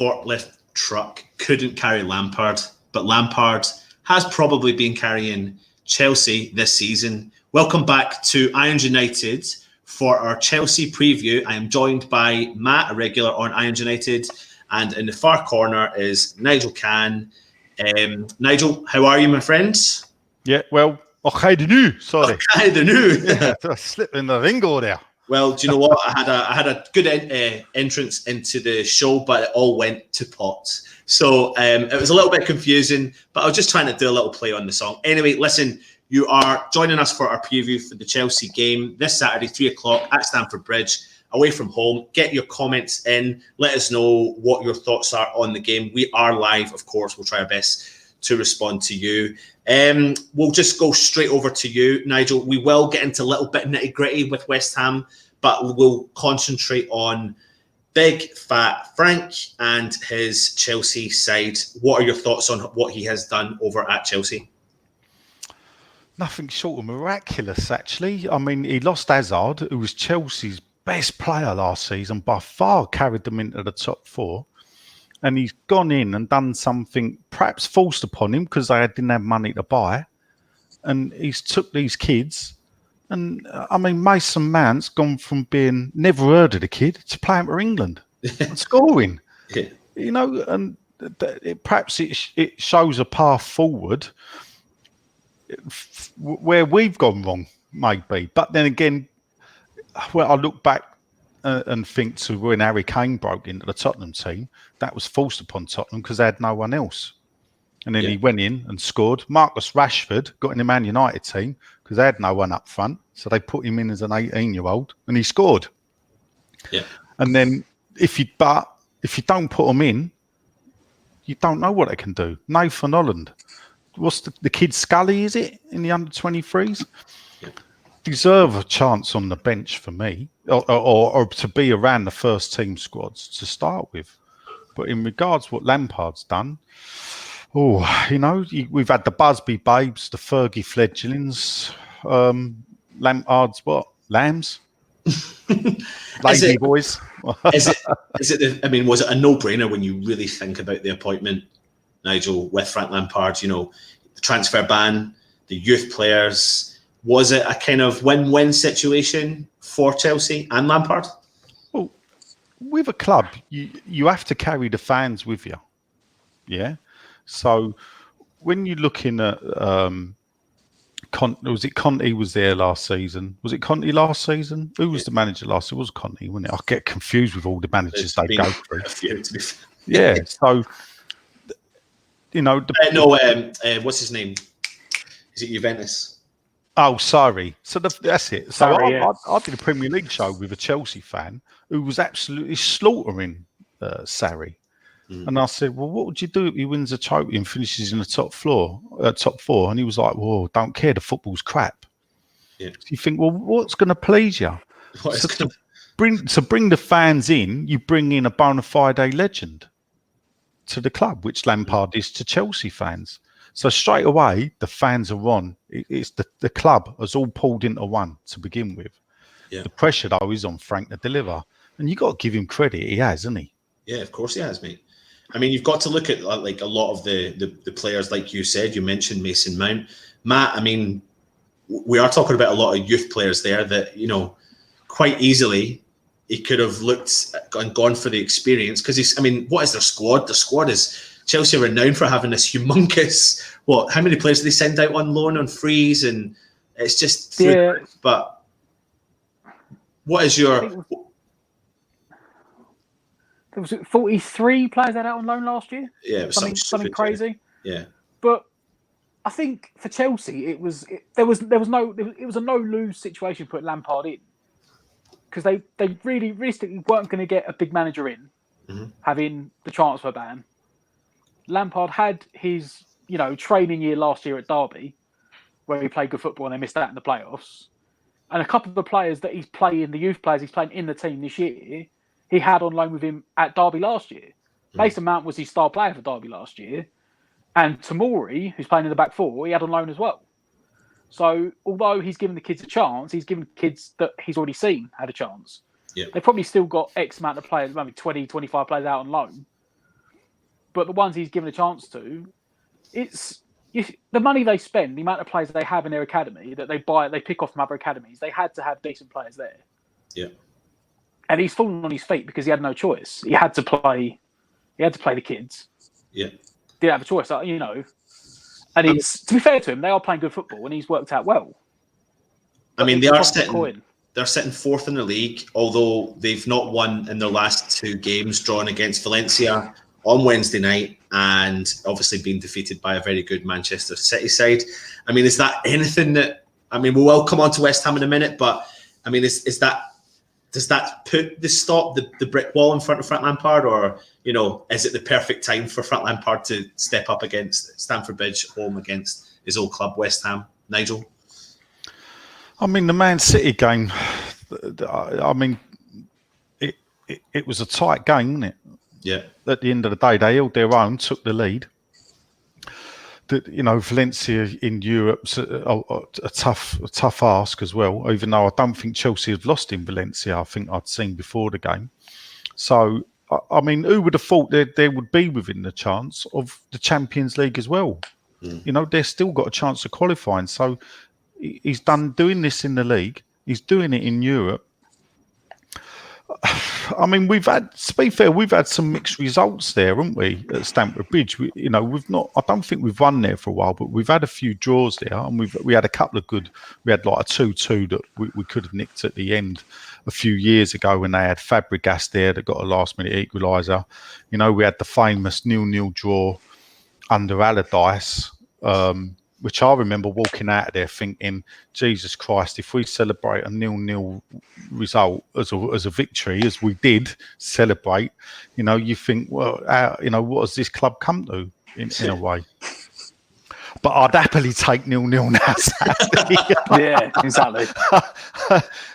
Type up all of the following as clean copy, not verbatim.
forklift truck couldn't carry Lampard, but Lampard has probably been carrying Chelsea this season. Welcome back to Irons United for our Chelsea preview. I am joined by Matt, a regular on Irons United, and in the far corner is Nigel Can. Nigel, how are you, my friends? Yeah, well, okay, the new. Sorry, okay, the new. Yeah, I slipped in the ringo there. Well, do you know what? I had a good entrance into the show, but it all went to pot. So it was a little bit confusing, but I was just trying to do a little play on the song. Anyway, listen, you are joining us for our preview for the Chelsea game this Saturday, 3:00 at Stamford Bridge, away from home. Get your comments in. Let us know what your thoughts are on the game. We are live, of course. We'll try our best to respond to you. We'll just go straight over to you, Nigel. We will get into a little bit nitty gritty with West Ham, but we'll concentrate on Big Fat Frank and his Chelsea side. What are your thoughts on what he has done over at Chelsea? Nothing short of miraculous, actually. I mean, he lost Hazard, who was Chelsea's best player last season, by far carried them into the top four. And he's gone in and done something perhaps forced upon him because they didn't have money to buy. And he's took these kids. And I mean, Mason Mount's gone from being never heard of the kid to playing for England and scoring. Yeah. You know, and perhaps it shows a path forward where we've gone wrong, maybe. But then again, well, I look back and think to when Harry Kane broke into the Tottenham team, that was forced upon Tottenham because they had no one else. And then he went in and scored. Marcus Rashford got in the Man United team because they had no one up front. So they put him in as an 18-year-old and he scored. Yeah. And then if you don't put them in, you don't know what they can do. Nathan Holland. What's the kid Scully, is it, in the under-23s? Yeah. Deserve a chance on the bench for me, or to be around the first team squads to start with. But in regards to what Lampard's done, we've had the Busby babes, the Fergie fledglings, Lampard's what? Lambs? Lazy boys. Was it a no-brainer when you really think about the appointment, Nigel, with Frank Lampard? You know, the transfer ban, the youth players. Was it a kind of win-win situation for Chelsea and Lampard? Well, with a club, you have to carry the fans with you. Yeah. So when you're looking at was it Conte was there last season? Was it Conte last season? Who was the manager last season? It was Conte, wasn't it? I get confused with all the managers they go through. Yeah. So, you know. What's his name? Is it Juventus? Oh, sorry. So that's it. So I did a Premier League show with a Chelsea fan who was absolutely slaughtering Sarri. And I said, well, what would you do if he wins a trophy and finishes in the top four? And he was like, well, don't care. The football's crap. Yeah. So you think, well, what's going to please you? To bring the fans in, you bring in a bona fide legend to the club, which Lampard is to Chelsea fans. So straight away, the fans are on. It's the club has all pulled into one to begin with. Yeah. The pressure, though, is on Frank to deliver. And you've got to give him credit. He has, hasn't he? Yeah, of course he has, mate. I mean, you've got to look at like a lot of the players, like you said. You mentioned Mason Mount. Matt, I mean, we are talking about a lot of youth players there that, you know, quite easily he could have looked and gone for the experience because what is their squad? The squad is Chelsea are renowned for having this humongous. How many players do they send out on loan on frees? And it's just But what is your? There was 43 players out on loan last year. Yeah, it was something crazy. Yeah, but I think for Chelsea, it was a no-lose situation put Lampard in because they really realistically weren't going to get a big manager in, having the transfer ban. Lampard had his training year last year at Derby, where he played good football and they missed out in the playoffs. And a couple of the players that he's playing, the youth players he's playing in the team this year, he had on loan with him at Derby last year. Mason Mount was his star player for Derby last year. And Tomori, who's playing in the back four, he had on loan as well. So although he's given the kids a chance, he's given kids that he's already seen had a chance. Yeah. They've probably still got X amount of players, maybe 20, 25 players out on loan. but the ones he's given a chance to, it's the money they spend, the amount of players they have in their academy that they pick off from other academies. They had to have decent players there. Yeah. And he's fallen on his feet because he had no choice. He had to play the kids. Yeah. Didn't have a choice, And it's, to be fair to him, they are playing good football and he's worked out well. I mean, they're sitting fourth in the league, although they've not won in their last 2 games, drawn against Valencia on Wednesday night and obviously being defeated by a very good Manchester City side. I mean, is that anything that... I mean, we will come on to West Ham in a minute, but I mean, does that put the brick wall in front of Frank Lampard, or, is it the perfect time for Frank Lampard to step up against Stamford Bridge, home against his old club, West Ham? Nigel? I mean, the Man City game, I mean, it was a tight game, wasn't it? Yeah. At the end of the day, they held their own, took the lead. Valencia in Europe's a tough ask as well, even though I don't think Chelsea have lost in Valencia. I think I'd seen before the game. So, I mean, who would have thought that they would be within the chance of the Champions League as well? They've still got a chance of qualifying. So, he's done doing this in the league. He's doing it in Europe. I mean, to be fair, we've had some mixed results there, haven't we, at Stamford Bridge? We've not. I don't think we've won there for a while, but we've had a few draws there, and we had a couple of good. We had like a 2-2 that we could have nicked at the end a few years ago when they had Fabregas there that got a last-minute equaliser. We had the famous 0-0 draw under Allardyce. Which I remember walking out of there thinking, Jesus Christ, if we celebrate a 0-0 result as a victory, as we did celebrate, you think, well, what has this club come to in a way? But I'd happily take 0-0 now, sadly. Yeah, exactly.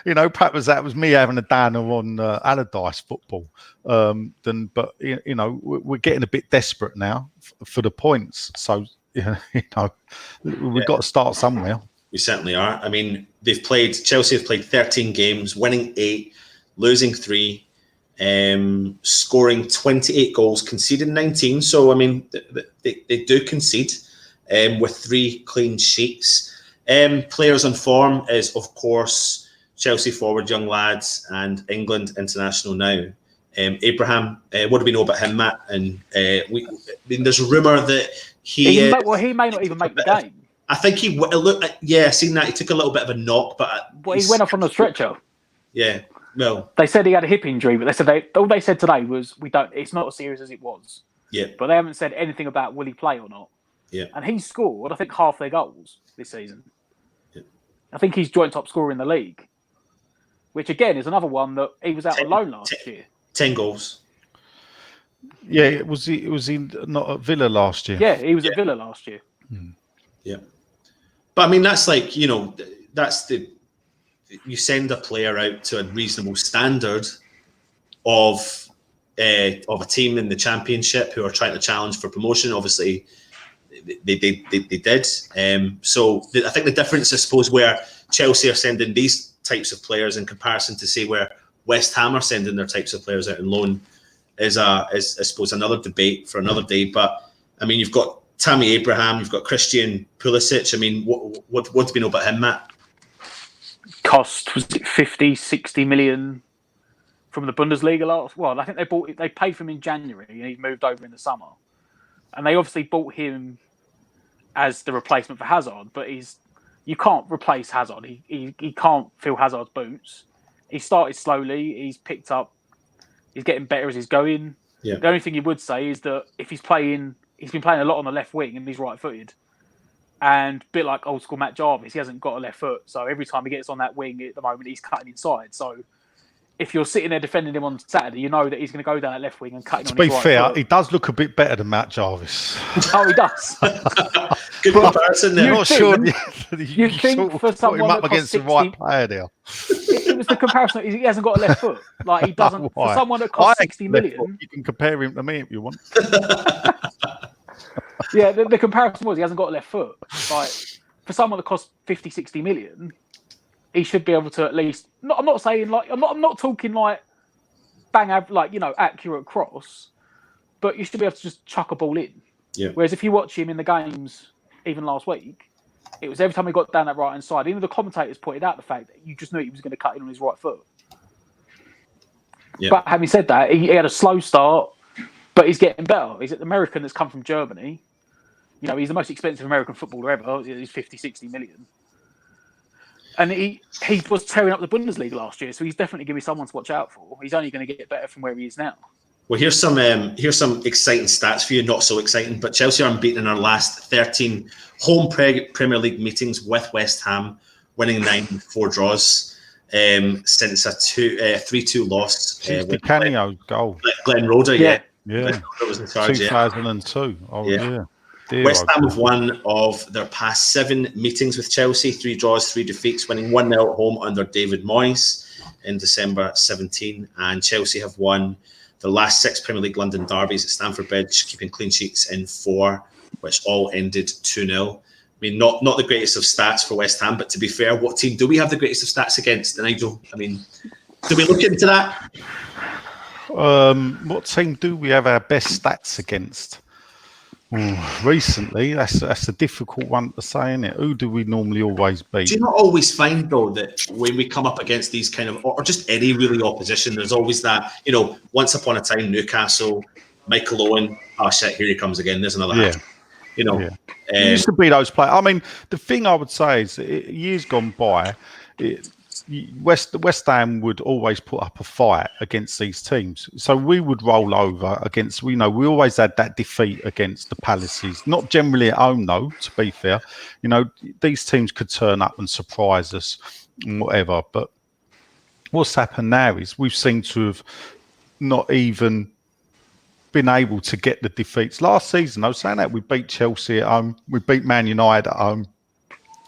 Perhaps that was me having a downer on Allardyce football. But we're getting a bit desperate now for the points. So, we've got to start somewhere. We certainly are. I mean, Chelsea have played 13 games, winning 8, losing 3, scoring 28 goals, conceding 19. So, I mean, they do concede with 3 clean sheets. Players on form is, of course, Chelsea forward, young lads, and England international now. Abraham, what do we know about him, Matt? And there's a rumour that he may not even make the game. I think I've seen that. He took a little bit of a knock, but he went off on the stretcher. Yeah, well, they said he had a hip injury, but all they said today was it's not as serious as it was. Yeah, but they haven't said anything about will he play or not. Yeah, and he scored, I think, half their goals this season. Yeah. I think he's joint top scorer in the league, which again is another one that he was out on loan last year. 10 goals. Yeah, was he not at Villa last year? Yeah, he was at Villa last year. Yeah, but I mean that's like you send a player out to a reasonable standard of a team in the Championship who are trying to challenge for promotion. Obviously, they did. So I think the difference, I suppose, where Chelsea are sending these types of players in comparison to say where West Ham are sending their types of players out on loan is I suppose another debate for another day. But I mean, you've got Tammy Abraham, you've got Christian Pulisic. I mean, what do we know about him, Matt? Cost, was it 50-60 million from the Bundesliga last? Well, I think they paid for him in January and he moved over in the summer, and they obviously bought him as the replacement for Hazard. But you can't replace Hazard. He can't fill Hazard's boots. He started slowly. He's picked up. He's getting better as he's going. Yeah. The only thing you would say is that if he's playing, he's been playing a lot on the left wing and he's right-footed. And a bit like old school Matt Jarvis, he hasn't got a left foot. So every time he gets on that wing at the moment, he's cutting inside. So if you're sitting there defending him on Saturday, you know that he's going to go down that left wing and cut him on his right foot. To be fair, he does look a bit better than Matt Jarvis. Oh, he does. Good comparison there. I'm not sure you think for someone him up that against 60, the right player there. It was the comparison. He hasn't got a left foot. Like he doesn't. For someone that costs 60 million, you can compare him to me if you want. Yeah, the comparison was he hasn't got a left foot. Like for someone that costs 50-60 million, he should be able to at least. I'm not saying like I'm not talking like bang like accurate cross, but you should be able to just chuck a ball in. Yeah. Whereas if you watch him in the games, even last week, it was every time he got down that right-hand side, even the commentators pointed out the fact that you just knew he was going to cut in on his right foot. Yeah. But having said that, he had a slow start, but he's getting better. He's an American that's come from Germany. You know, he's the most expensive American footballer ever. He's 50, 60 million. And he was tearing up the Bundesliga last year, so he's definitely going to be someone to watch out for. He's only going to get better from where he is now. Well, here's some exciting stats for you. Not so exciting, but Chelsea are unbeaten in our last 13 home Premier League meetings with West Ham, winning 9, 4 draws since a 3-2 loss. With Canio's goal. Glenn Roeder, yeah. Glenn Roeder was in charge, 2002. Yeah. Oh, yeah. West Ham have won of their past 7 meetings with Chelsea, 3 draws, 3 defeats, winning 1-0 at home under David Moyes in December 17. And Chelsea have won the last 6 Premier League London derbies at Stamford Bridge, keeping clean sheets in 4, which all ended 2-0. I mean, not the greatest of stats for West Ham, but to be fair, what team do we have the greatest of stats against, Nigel? I mean, do we look into that? What team do we have our best stats against? Recently, that's a difficult one to say, isn't it? Who do we normally always beat? Do you not always find, though, that when we come up against these kind of, or just any really opposition, there's always that, you know, once upon a time, Newcastle, Michael Owen, oh shit, here he comes again, there's another hat. You know. Yeah. It used to be those players. I mean, the thing I would say is, years gone by, West Ham would always put up a fight against these teams. So we would roll over against, we always had that defeat against the Palaces. Not generally at home, though, to be fair. You know, these teams could turn up and surprise us and whatever. But what's happened now is we've seemed to have not even been able to get the defeats. Last season, I was saying that we beat Chelsea at home, we beat Man United at home.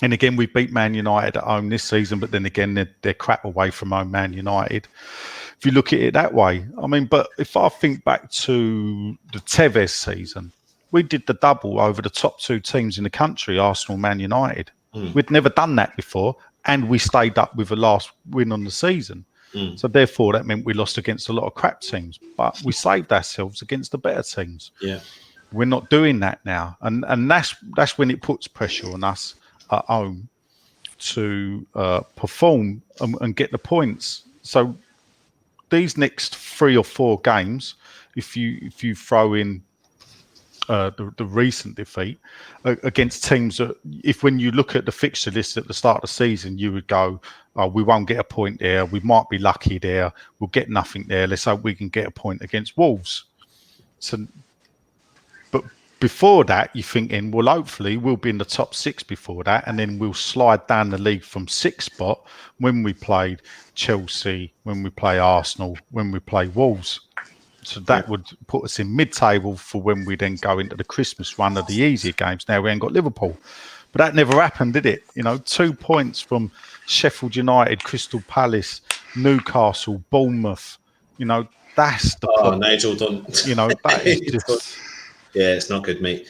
And again, we beat Man United at home this season, but then again, they're crap away from home, Man United. If you look at it that way, I mean, but if I think back to the Tevez season, we did the double over the top 2 teams in the country, Arsenal, Man United. We'd never done that before, and we stayed up with the last win on the season. So therefore, that meant we lost against a lot of crap teams, but we saved ourselves against the better teams. Yeah, we're not doing that now, and that's when it puts pressure on us at home to perform and get the points. So these next 3 or 4 games, if you throw in the recent defeat against teams that, if when you look at the fixture list at the start of the season, you would go, oh, we won't get a point there, we might be lucky there, we'll get nothing there, let's hope we can get a point against Wolves. So, but before that, you're thinking, well, hopefully we'll be in the top 6 before that, and then we'll slide down the league from 6th spot when we played Chelsea, when we play Arsenal, when we play Wolves. So that would put us in mid-table for when we then go into the Christmas run of the easier games. Now we ain't got Liverpool. But that never happened, did it? You know, 2 points from Sheffield United, Crystal Palace, Newcastle, Bournemouth. You know, that's the point. Nigel, don't. You know, that is just... Yeah, it's not good, mate.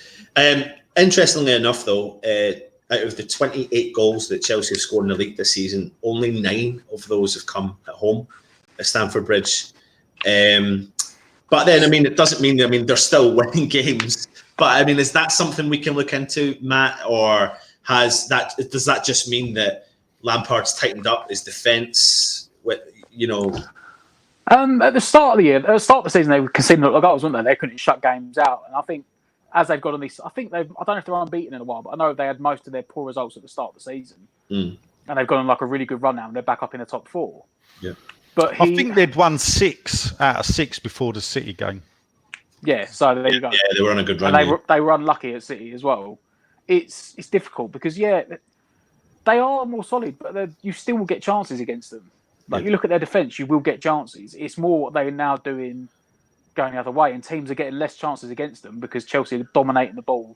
Interestingly enough, though, out of the 28 goals that Chelsea have scored in the league this season, only 9 of those have come at home at Stamford Bridge. But then, I mean, it doesn't mean, I mean, they're still winning games. But, I mean, is that something we can look into, Matt? Or does that just mean that Lampard's tightened up his defence with, you know... At the start of the year, at the start of the season, they were conceding a lot of goals, weren't they? They couldn't shut games out. And I think as they've got on these, I don't know if they're unbeaten in a while, but I know they had most of their poor results at the start of the season. And they've gone on like a really good run now, and they're back up in the top 4. Yeah. But I think they'd won 6 out of 6 before the City game. Yeah, so there you go. Yeah, they were on a good run. And they were unlucky at City as well. It's difficult because, they are more solid, but you still will get chances against them. Like, you look at their defence, you will get chances. It's more what they're now doing going the other way, and teams are getting less chances against them because Chelsea are dominating the ball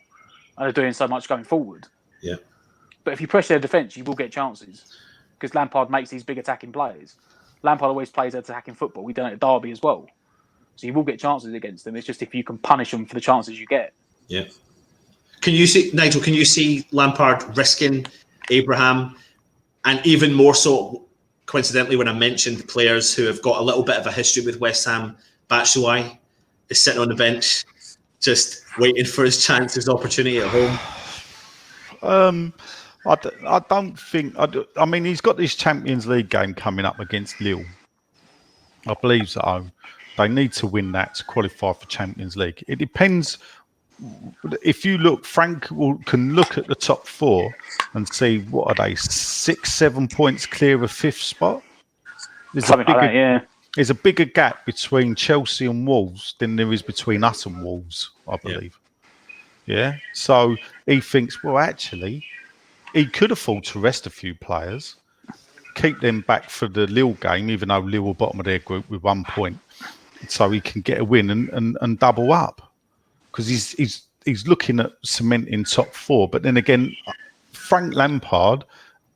and are doing so much going forward. Yeah. But if you pressure their defence, you will get chances because Lampard makes these big attacking players. Lampard always plays attacking football. He done it at Derby as well. So you will get chances against them. It's just if you can punish them for the chances you get. Yeah. Can you see, Nigel, Lampard risking Abraham, and even more so, coincidentally, when I mentioned players who have got a little bit of a history with West Ham, Batshuayi, is sitting on the bench, just waiting for his chance, his opportunity at home? I don't think. I mean, he's got this Champions League game coming up against Lille. I believe so. They need to win that to qualify for Champions League. It depends. If you look, Frank can look at the top four and see what are they 6-7 points clear of fifth spot. There's There's a bigger gap between Chelsea and Wolves than there is between us and Wolves, I believe. Yeah. So he thinks, well, actually, he could afford to rest a few players, keep them back for the Lille game, even though Lille were bottom of their group with 1 point, so he can get a win and double up. Because he's looking at cementing top four. But then again, Frank Lampard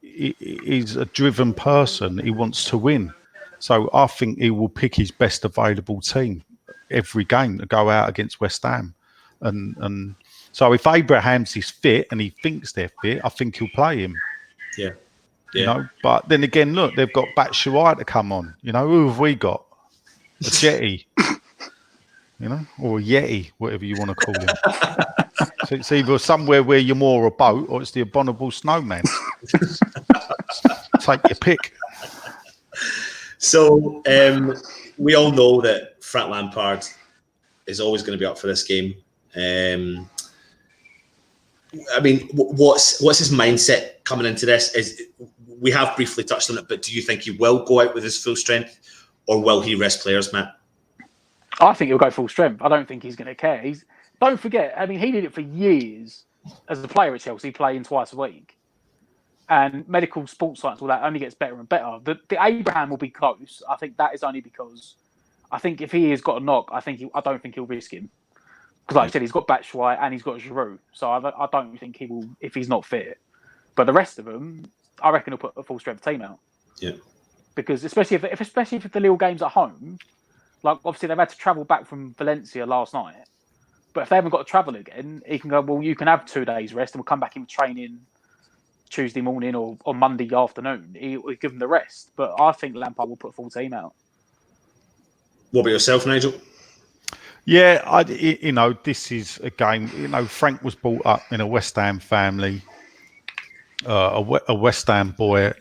is a driven person. He wants to win. So I think he will pick his best available team every game to go out against West Ham. And so if Abraham's is fit and he thinks they're fit, I think he'll play him. Yeah. You know, but then again, look, they've got Batshuayi to come on. You know, who have we got? A Jetty. You know, or a Yeti, whatever you want to call him. So it's either somewhere where you're more a boat or it's the abominable snowman. Take your pick. So we all know that Frank Lampard is always going to be up for this game. I mean, what's his mindset coming into this? Is we have briefly touched on it, but do you think he will go out with his full strength, or will he rest players, Matt? I think he'll go full strength. I don't think he's going to care. Don't forget, I mean, he did it for years as a player at Chelsea, playing twice a week. And medical sports science, all that only gets better and better. The Abraham will be close. I think that is only because I think if he has got a knock, I don't think he'll risk him. Because like I said, he's got Batshuayi and he's got Giroud. So I don't think he will if he's not fit. But the rest of them, I reckon he'll put a full strength team out. Yeah. Because especially if the Lille game's at home, like obviously they've had to travel back from Valencia last night. But if they haven't got to travel again, he can go, well, you can have 2 days rest and we'll come back in training Tuesday morning or on Monday afternoon. He'll give them the rest. But I think Lampard will put a full team out. What about yourself, Nigel? Yeah, this is a game. Frank was brought up in a West Ham family, a West Ham boy.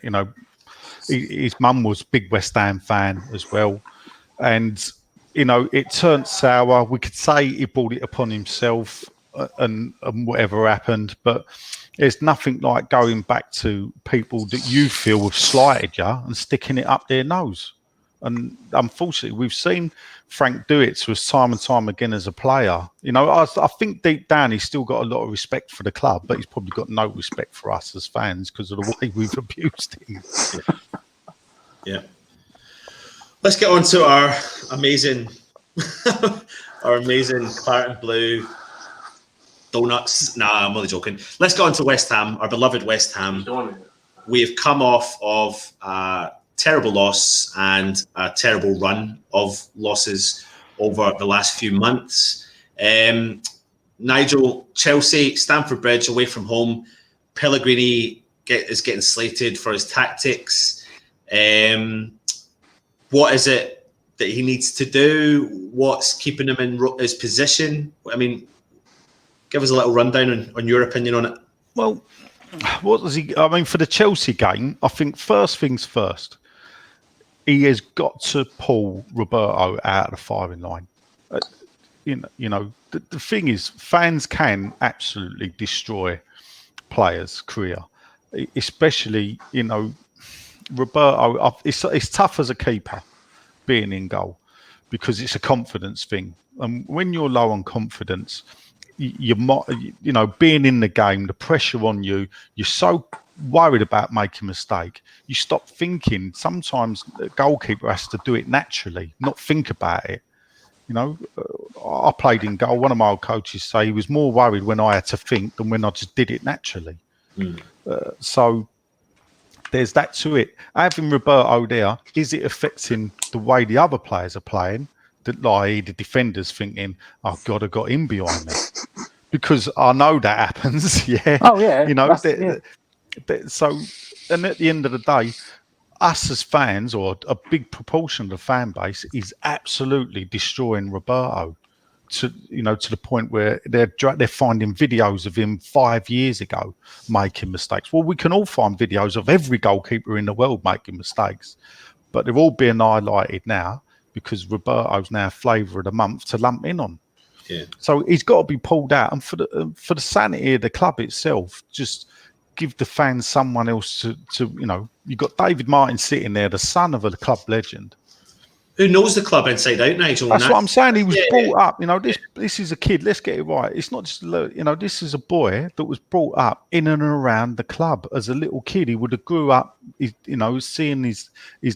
His mum was a big West Ham fan as well. And, it turned sour. We could say he brought it upon himself and whatever happened. But there's nothing like going back to people that you feel have slighted you and sticking it up their nose. And unfortunately, we've seen Frank do it to us time and time again as a player. I think deep down he's still got a lot of respect for the club, but he's probably got no respect for us as fans because of the way we've abused him. Yeah. Let's get on to our amazing claret and blue donuts. Nah, I'm only joking. Let's go on to West Ham, our beloved West Ham. We have come off of terrible loss and a terrible run of losses over the last few months. Nigel, Chelsea, Stamford Bridge, away from home. Pellegrini is getting slated for his tactics. What is it that he needs to do? What's keeping him in his position? I mean, give us a little rundown on your opinion on it. Well, what does he? I mean, for the Chelsea game, I think first things first. He has got to pull Roberto out of the firing line. The thing is, fans can absolutely destroy players' career, especially Roberto. It's tough as a keeper being in goal because it's a confidence thing, and when you're low on confidence, being in the game, the pressure on you, you're so worried about making a mistake, you stop thinking. Sometimes the goalkeeper has to do it naturally, not think about it. I played in goal. One of my old coaches say he was more worried when I had to think than when I just did it naturally. So there's that to it. Having Roberto there, is it affecting the way the other players are playing? The defenders thinking, "Oh God, I got him behind me," because I know that happens. Yeah. Oh yeah. So, and at the end of the day, us as fans, or a big proportion of the fan base, is absolutely destroying Roberto. to the point where they're finding videos of him 5 years ago making mistakes. Well, we can all find videos of every goalkeeper in the world making mistakes, but they're all being highlighted now because Roberto's now flavour of the month to lump in on. Yeah. So he's got to be pulled out, and for the sanity of the club itself, just give the fans someone else to you've got David Martin sitting there, the son of a club legend. Who knows the club inside out, Nigel? That's what I'm saying. He was brought up. This is a kid. Let's get it right. It's not just this is a boy that was brought up in and around the club as a little kid. He would have grew up, seeing his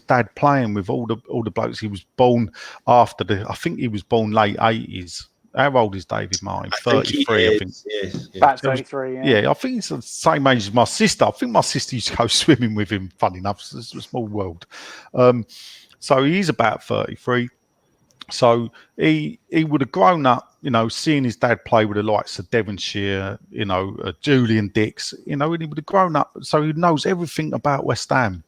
dad playing with all the blokes. He was born after I think he was born late 80s. How old is David Martin? 33, I think. Yeah. About 33, yeah. I think he's the same age as my sister. I think my sister used to go swimming with him, funny enough. It's a small world. So he's about 33. So he would have grown up, seeing his dad play with the likes of Devonshire, Julian Dix, and he would have grown up. So he knows everything about West Ham.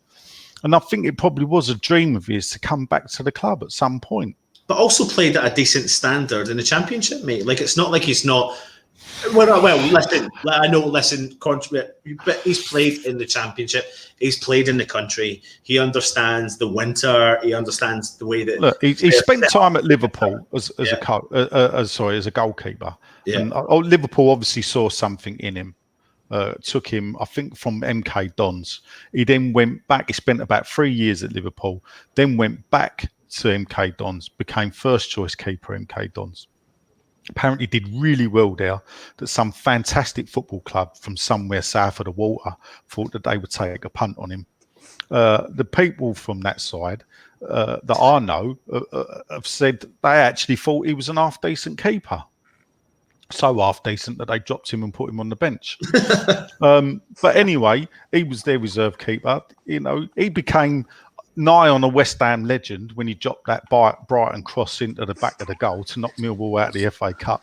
And I think it probably was a dream of his to come back to the club at some point. But also played at a decent standard in the Championship, mate. Like, it's not like he's not. Well, listen. I know. Listen, but he's played in the Championship. He's played in the country. He understands the winter. He understands the way that. Look, he spent time at Liverpool as a goalkeeper. Yeah. And Liverpool obviously saw something in him. Took him, I think, from MK Dons. He then went back. He spent about 3 years at Liverpool. Then went back to MK Dons, became first choice keeper MK Dons. Apparently did really well there, that some fantastic football club from somewhere south of the water thought that they would take a punt on him. The people from that side that I know have said they actually thought he was an half-decent keeper. So half-decent that they dropped him and put him on the bench. But anyway, he was their reserve keeper. He became nigh on a West Ham legend when he dropped that Brighton cross into the back of the goal to knock Millwall out of the FA Cup,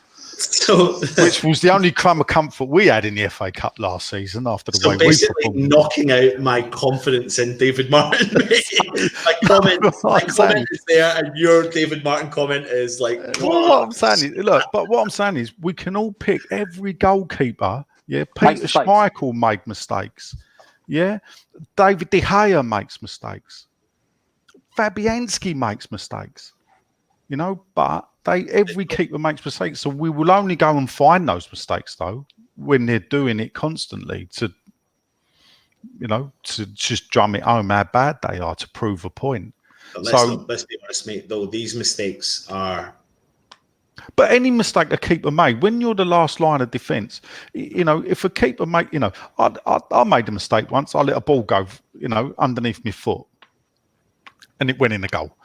which was the only crumb of comfort we had in the FA Cup last season after the way we performed. Knocking out my confidence in David Martin. my comment is there, and your David Martin comment is like. What I'm saying is, we can all pick every goalkeeper. Yeah, Peter Schmeichel made mistakes. Yeah, David De Gea makes mistakes. Fabianski makes mistakes, but every keeper makes mistakes. So we will only go and find those mistakes though when they're doing it constantly to just drum it home how bad they are to prove a point. But let's be honest, mate. Though these mistakes are. But any mistake a keeper made, when you're the last line of defence, if a keeper I made a mistake once. I let a ball go, underneath my foot, and it went in the goal.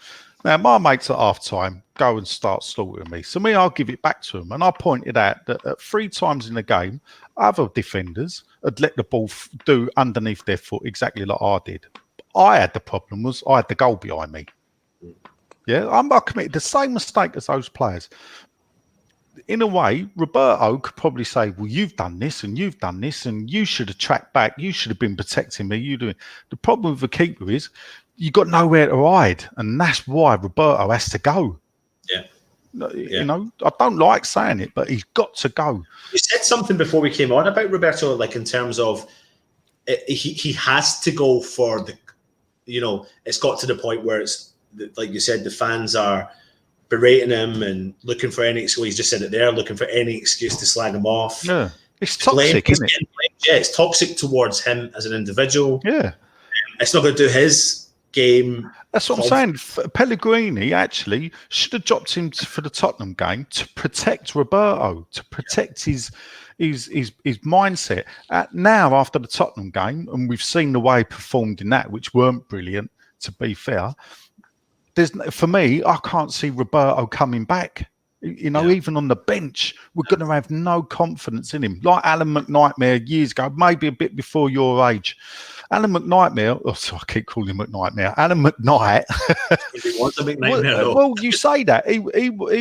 Now my mates at half time go and start slaughtering me. So I'll give it back to them, and I pointed out that 3 times in the game, other defenders had let the ball do underneath their foot exactly like I did. I had the problem was I had the goal behind me. Yeah, I committed the same mistake as those players. In a way, Roberto could probably say, well, you've done this and you've done this and you should have tracked back. You should have been protecting me. The problem with the keeper is you got nowhere to hide. And that's why Roberto has to go. Yeah. I don't like saying it, but he's got to go. You said something before we came on about Roberto, like in terms of he has to go for the, it's got to the point where it's, like you said, the fans are berating him and looking for any excuse. He's just said it there, looking for any excuse to slag him off. Yeah, it's toxic, isn't it? Yeah, it's toxic towards him as an individual. Yeah, it's not going to do his game. That's what I'm saying. Pellegrini actually should have dropped him for the Tottenham game to protect Roberto, to protect his mindset. Now, after the Tottenham game, and we've seen the way he performed in that, which weren't brilliant, to be fair. For me, I can't see Roberto coming back. Even on the bench, we're going to have no confidence in him. Like Alan McNightmare years ago, maybe a bit before your age. Alan McNightmare, I keep calling him McNightmare. Alan McKnight. He was a McNightmare. Well, you say that. He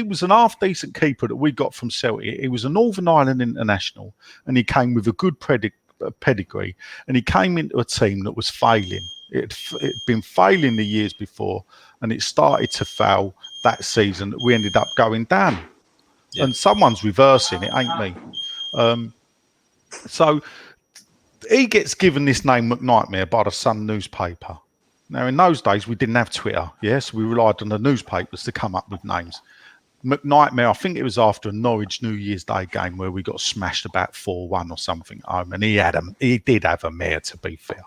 was an half-decent keeper that we got from Celtic. He was a Northern Ireland international, and he came with a good pedigree. And he came into a team that was failing. It had been failing the years before, and it started to fail that season. We ended up going down. and someone's reversing it, ain't me. So he gets given this name McNightmare by the Sun newspaper. Now, in those days, we didn't have Twitter, yes? We relied on the newspapers to come up with names. McNightmare, I think it was after a Norwich New Year's Day game where we got smashed about 4-1 or something at home, and he did have a mare, to be fair.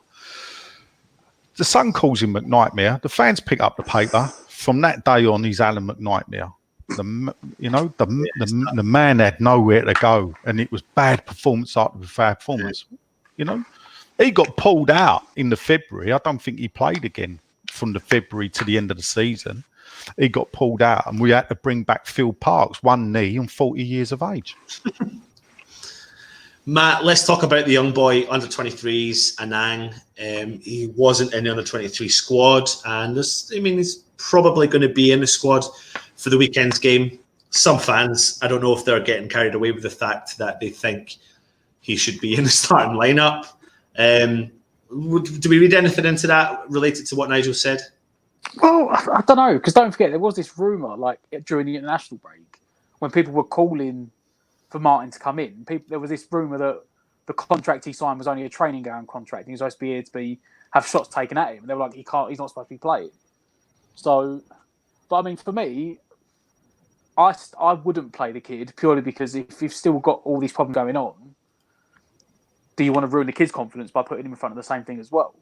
The Sun calls him McNightmare. The fans pick up the paper. From that day on, he's Alan McNightmare. The man had nowhere to go, and it was bad performance after bad performance. He got pulled out in the February. I don't think he played again from the February to the end of the season. He got pulled out, and we had to bring back Phil Parkes, one knee and 40 years of age. Matt, let's talk about the young boy, under-23s, Anang. He wasn't in the under-23 squad, and he's probably going to be in the squad for the weekend's game. Some fans, I don't know if they're getting carried away with the fact that they think he should be in the starting lineup. Do we read anything into that related to what Nigel said? Well, I don't know, because don't forget, there was this rumour, like, during the international break, when people were calling for Martin to come in, there was this rumour that the contract he signed was only a training ground contract, and he was supposed to be here to have shots taken at him. And they were like, he's not supposed to be playing. So, but I mean, for me, I wouldn't play the kid purely because if you've still got all these problems going on, do you want to ruin the kid's confidence by putting him in front of the same thing as well?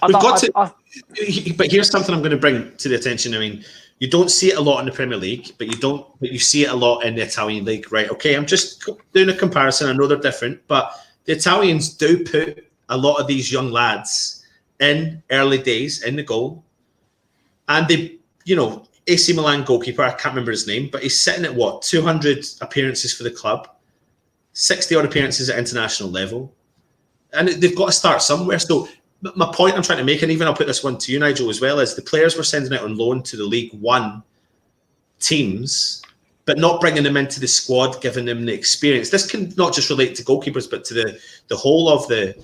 But here's something I'm going to bring to the attention. I mean, you don't see it a lot in the Premier League, but you see it a lot in the Italian league, right? Okay, I'm just doing a comparison. I know they're different, but the Italians do put a lot of these young lads in early days in the goal, and they, AC Milan goalkeeper, I can't remember his name, but he's sitting at 200 appearances for the club, 60 odd appearances at international level, and they've got to start somewhere. So my point I'm trying to make, and even I'll put this one to you, Nigel, as well, is the players were sending out on loan to the League One teams, but not bringing them into the squad, giving them the experience. This can not just relate to goalkeepers, but to the whole of the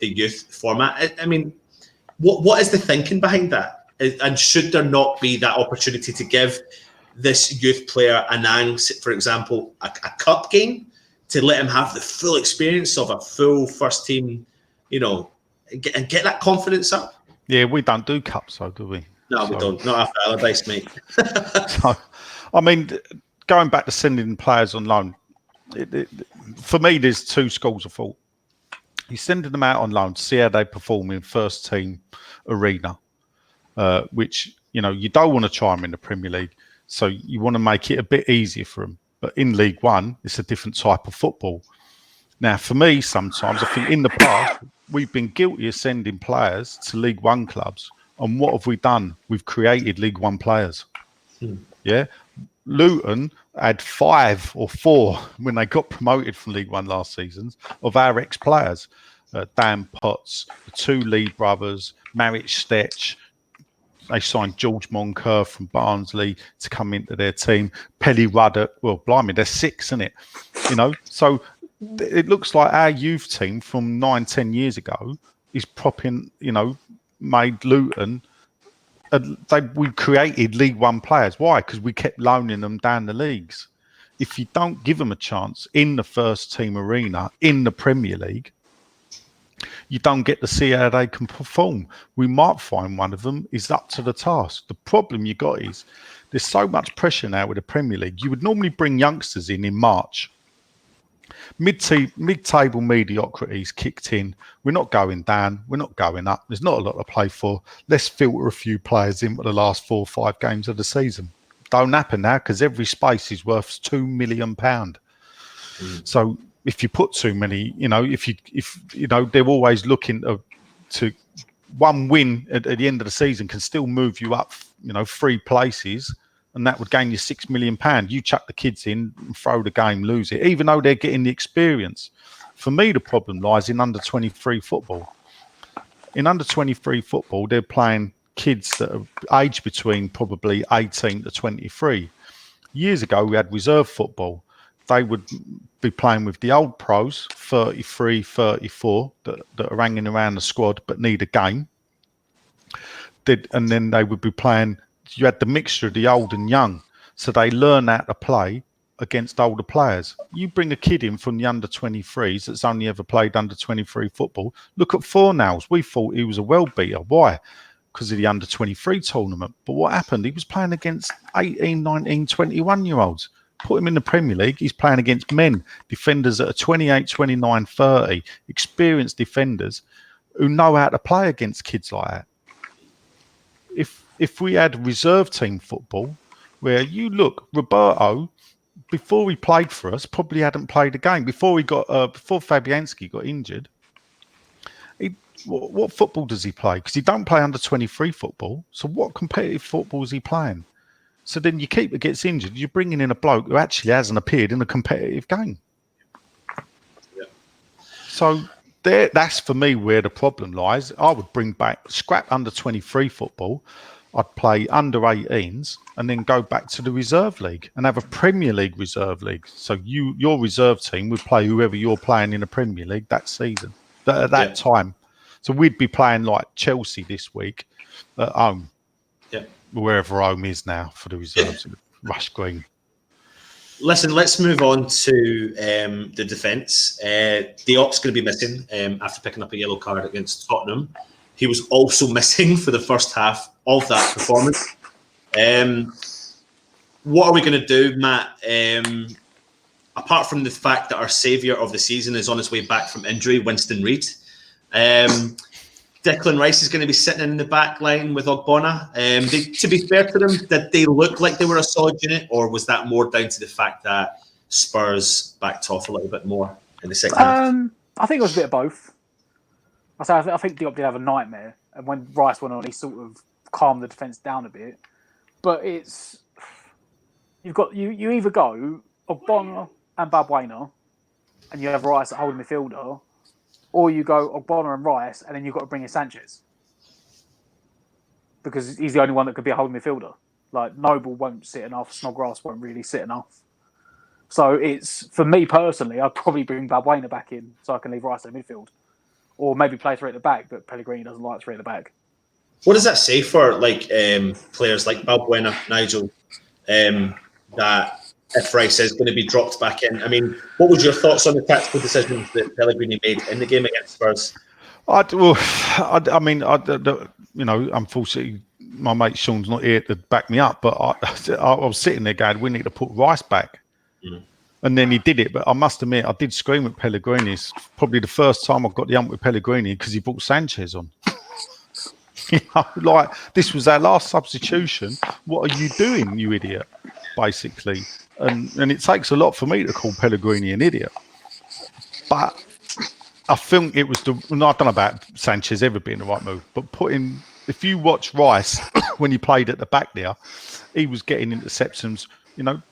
youth format. I mean, what is the thinking behind that? And should there not be that opportunity to give this youth player, Anang, for example, a cup game to let him have the full experience of a full first team, and get that confidence up? Yeah, we don't do cups, though, do we? No, we don't. Not after Allardyce, mate. So, I mean, going back to sending players on loan, for me, there's two schools of thought. You're sending them out on loan to see how they perform in first team arena, which, you don't want to try them in the Premier League. So you want to make it a bit easier for them. But in League One, it's a different type of football. Now, for me, sometimes I think in the past, we've been guilty of sending players to League One clubs. And what have we done? We've created League One players. Yeah. Luton had 5 or 4 when they got promoted from League One last season of our ex-players. Dan Potts, the 2 Lee brothers, Maric Stech. They signed George Moncur from Barnsley to come into their team. Pelly Ruddock. Well, blimey, they're 6, isn't it? So it looks like our youth team from 9-10 years ago is propping, made Luton. We created League One players. Why? Because we kept loaning them down the leagues. If you don't give them a chance in the first team arena in the Premier League, you don't get to see how they can perform. We might find one of them is up to the task. The problem you got is there's so much pressure now with the Premier League. You would normally bring youngsters in March. Mid-table mediocrity's kicked in. We're not going down. We're not going up. There's not a lot to play for. Let's filter a few players in for the last 4 or 5 games of the season. Don't happen now because every space is worth £2 million. So if you put too many, they're always looking to one win at the end of the season can still move you up, 3 places. And that would gain you £6 million. You chuck the kids in and throw the game, lose it, even though they're getting the experience. For me, the problem lies in under-23 football. In under-23 football, they're playing kids that are aged between probably 18 to 23. Years ago, we had reserve football. They would be playing with the old pros, 33, 34, that are hanging around the squad but need a game. And then they would be playing. You had the mixture of the old and young. so they learn how to play against older players. You bring a kid in from the under-23s that's only ever played under-23 football. Look at Fornals. We thought he was a world beater. Why? Because of the under-23 tournament. But what happened? He was playing against 18, 19, 21-year-olds. Put him in the Premier League. He's playing against men, defenders that are 28, 29, 30, experienced defenders who know how to play against kids like that. If we had reserve team football, where you look, Roberto, before he played for us, probably hadn't played a game. Before Fabianski got injured, what football does he play? Because he don't play under 23 football. So what competitive football is he playing? So then your keeper gets injured. You're bringing in a bloke who actually hasn't appeared in a competitive game. Yeah. So that's for me where the problem lies. I would bring back scrap under 23 football. I'd play under 18s and then go back to the reserve league and have a Premier League reserve league. So your reserve team would play whoever you're playing in the Premier League that season, at that time. So we'd be playing like Chelsea this week at home, wherever home is now for the reserves, Rush Green. Listen, let's move on to the defence. Diop's going to be missing after picking up a yellow card against Tottenham. He was also missing for the first half of that performance. What are we going to do, Matt? Apart from the fact that our saviour of the season is on his way back from injury, Winston Reid. Declan Rice is going to be sitting in the back line with Ogbonna. To be fair to them, did they look like they were a solid unit, or was that more down to the fact that Spurs backed off a little bit more in the second half? I think it was a bit of both. I think Diop did have a nightmare, and when Rice went on, he sort of calmed the defence down a bit. But it's you either go Ogbonna and Balbuena, and you have Rice at holding midfielder, or you go Ogbonna and Rice, and then you've got to bring in Sanchez because he's the only one that could be a holding midfielder. Like Noble won't sit enough, Snodgrass won't really sit enough. So it's for me personally, I'd probably bring Balbuena back in so I can leave Rice in the midfield. Or maybe play three at the back, but Pellegrini doesn't like three at the back. What does that say for players like Balbuena, Nigel, that if Rice is going to be dropped back in? I mean, what was your thoughts on the tactical decisions that Pellegrini made in the game against Spurs? Unfortunately, my mate Sean's not here to back me up, but I was sitting there going, we need to put Rice back. Mm. And then he did it, but I must admit, I did scream at Pellegrini. It's probably the first time I got the ump with Pellegrini because he brought Sanchez on. This was our last substitution. What are you doing, you idiot? Basically, and it takes a lot for me to call Pellegrini an idiot. But I think it was I don't know about Sanchez ever being the right move, but if you watch Rice when he played at the back there, he was getting interceptions.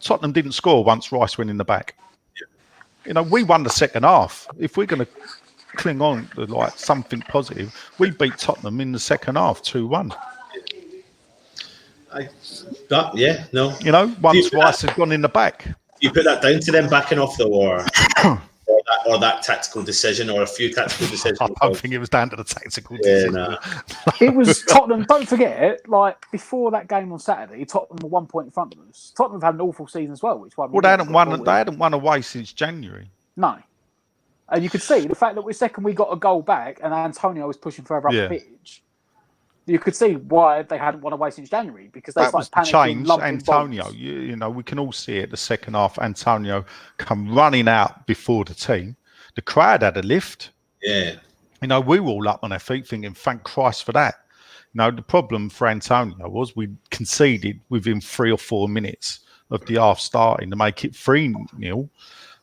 Tottenham didn't score once Rice went in the back. We won the second half. If we're going to cling on to something positive, we beat Tottenham in the second half 2-1. Once Rice had gone in the back. Do you put that down to them backing off the war? Or that tactical decision, or a few tactical decisions? I don't think it was down to the tactical decision. No. It was Tottenham. Don't forget, before that game on Saturday, Tottenham were 1 point in front of us. Tottenham have had an awful season as well. They hadn't won away since January. No, and you could see the fact that we got a goal back, and Antonio was pushing further up the pitch. You could see why they hadn't won away since January because they started panicking. Antonio, we can all see it. The second half, Antonio come running out before the team. The crowd had a lift. Yeah, we were all up on our feet thinking, "Thank Christ for that." The problem for Antonio was we conceded within 3 or 4 minutes of the half starting to make it 3-0,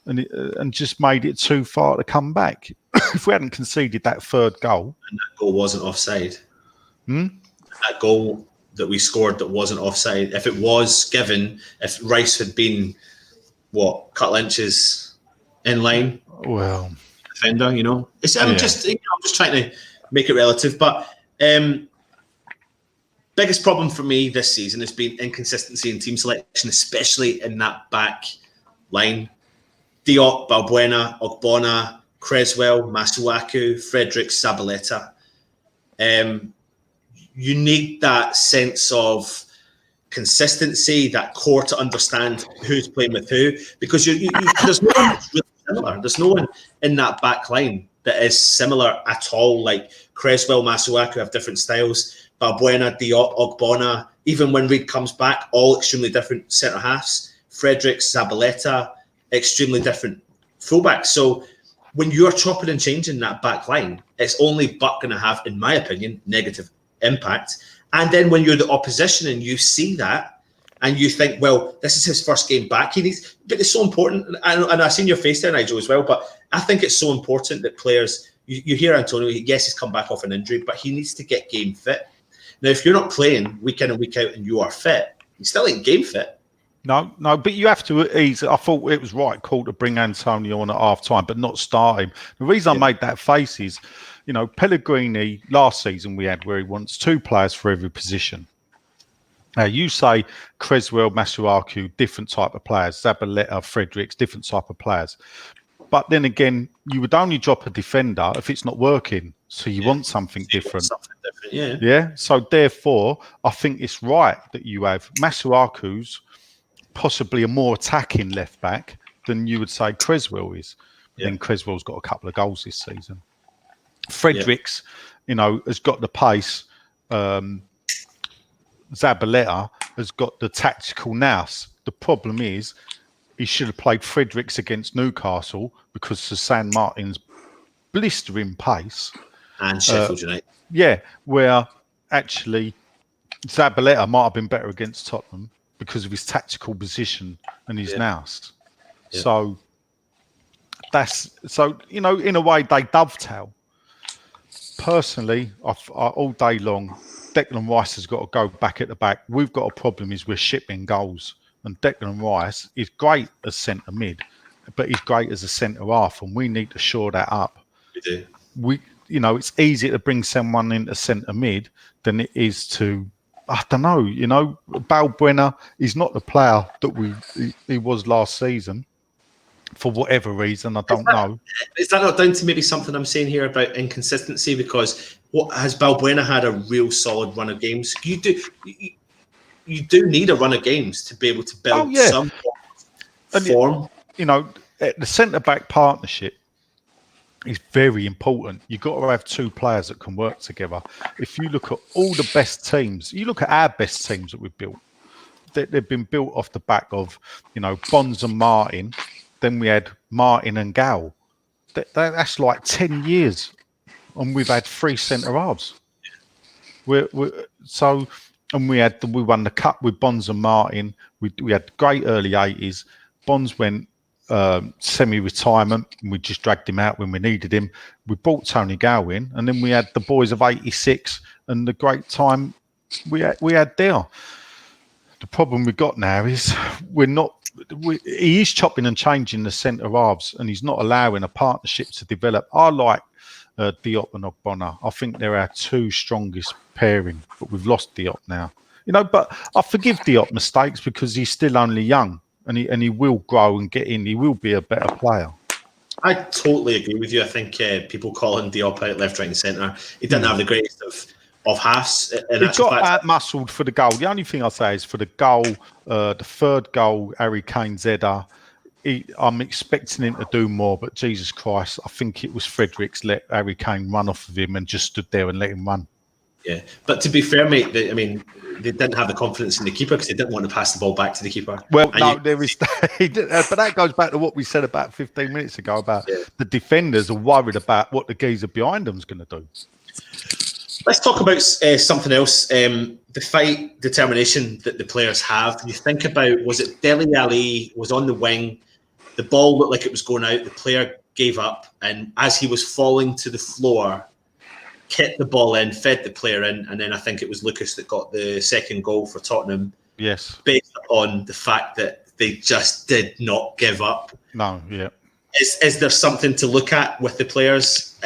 and just made it too far to come back. If we hadn't conceded that third goal, and that goal wasn't offside. That goal that we scored that wasn't offside, if it was given, if Rice had been couple inches in line, defender, I'm just trying to make it relative. But biggest problem for me this season has been inconsistency in team selection, especially in that back line. Diop, Balbuena, Ogbonna, Creswell, Masuaku, Fredericks, Zabaleta. You need that sense of consistency, that core to understand who's playing with who, because there's no one that's really similar. There's no one in that back line that is similar at all. Like Cresswell, Masuaku have different styles. Balbuena, Diop, Ogbonna, even when Reid comes back, all extremely different centre halves. Fredericks, Zabaleta, extremely different fullbacks. So when you're chopping and changing that back line, it's only but going to have, in my opinion, negative impact. And then when you're the opposition and you see that and you think, well, this is his first game back, but it's so important. And I've seen your face there, Nigel, as well, but I think it's so important that players, you hear Antonio, yes, he's come back off an injury, but he needs to get game fit. Now, if you're not playing week in and week out and you are fit, you still ain't game fit. No, but you have to ease. I thought it was right call to bring Antonio on at half time, but not start him. The reason I made that face is, Pellegrini last season we had where he wants 2 players for every position. Now you say Cresswell, Masuaku, different type of players, Zabaleta, Fredericks, different type of players. But then again, you would only drop a defender if it's not working. So you want something different. Yeah. So therefore, I think it's right that you have Masuaku's possibly a more attacking left back than you would say Cresswell is. Then Cresswell's got a couple of goals this season. Fredericks, has got the pace. Zabaleta has got the tactical nous. The problem is he should have played Fredericks against Newcastle because of San Martin's blistering pace. And Sheffield United. Yeah, where actually Zabaleta might have been better against Tottenham because of his tactical position and his nous. Yeah. So in a way they dovetail. Personally, I all day long, Declan Rice has got to go back at the back. We've got a problem is we're shipping goals. And Declan Rice is great as centre mid, but he's great as a centre half, and we need to shore that up. We do. It's easier to bring someone into centre mid than it is to, I don't know, Balbuena is not the player that he was last season. For whatever reason, I don't know. Is that not down to maybe something I'm saying here about inconsistency? Because has Balbuena had a real solid run of games? You do need a run of games to be able to build some form. The centre-back partnership is very important. You've got to have 2 players that can work together. If you look at all the best teams, you look at our best teams that we've built, they've been built off the back of, Bonds and Martin. Then we had Martin and Gal. That's like 10 years. And we've had 3 centre-halves. And we won the cup with Bonds and Martin. We had great early 80s. Bonds went semi-retirement, and we just dragged him out when we needed him. We brought Tony Gow in, and then we had the boys of 86 and the great time we had there. The problem we've got now is he is chopping and changing the centre halves, and he's not allowing a partnership to develop. I like Diop and Ogbonna. I think they're our 2 strongest pairing, but we've lost Diop now. But I forgive Diop mistakes because he's still only young, and he will grow and get in. He will be a better player. I totally agree with you. I think people calling Diop out left, right, and centre. He didn't have the greatest of halves. He got out-muscled for the goal. The only thing I say is for the goal, the 3rd goal, Harry Kane's header. I'm expecting him to do more, but Jesus Christ, I think it was Fredericks let Harry Kane run off of him and just stood there and let him run. Yeah, but to be fair, mate, they didn't have the confidence in the keeper because they didn't want to pass the ball back to the keeper. Well, there is, but that goes back to what we said about 15 minutes ago about the defenders are worried about what the geezer behind them is going to do. Let's talk about something else. The fight, determination that the players have. You think about, was it Dele Alli was on the wing, the ball looked like it was going out, the player gave up, and as he was falling to the floor, kicked the ball in, fed the player in, and then I think it was Lucas that got the 2nd goal for Tottenham. Yes. Based on the fact that they just did not give up. No, yeah. Is there something to look at with the players?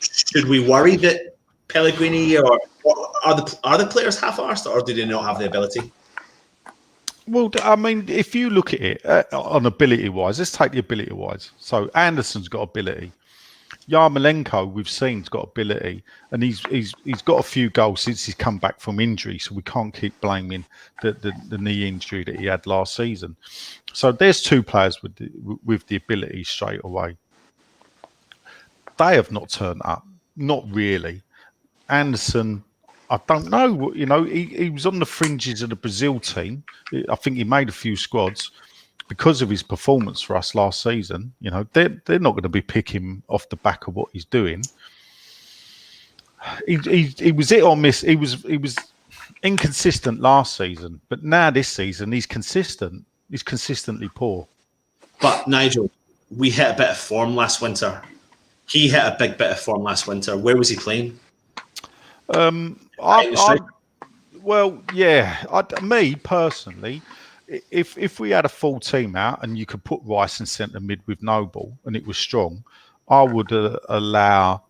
Should we worry that Pellegrini or are the players half-arsed, or do they not have the ability? Well, I mean, if you look at it on ability-wise, let's take the ability-wise. So Anderson's got ability. Yarmolenko, we've seen, has got ability, and he's got a few goals since he's come back from injury, so we can't keep blaming the knee injury that he had last season. So there's two players with the ability straight away. They have not turned up, not really. Anderson, I don't know. He was on the fringes of the Brazil team. I think he made a few squads because of his performance for us last season. They're not going to be picking off the back of what he's doing. He was hit or miss. He was inconsistent last season, but now this season he's consistent. He's consistently poor. But Nigel, we hit a bit of form last winter. He hit a big bit of form last winter. Where was he playing? Me personally, if we had a full team out and you could put Rice in centre mid with Noble and it was strong, I would allow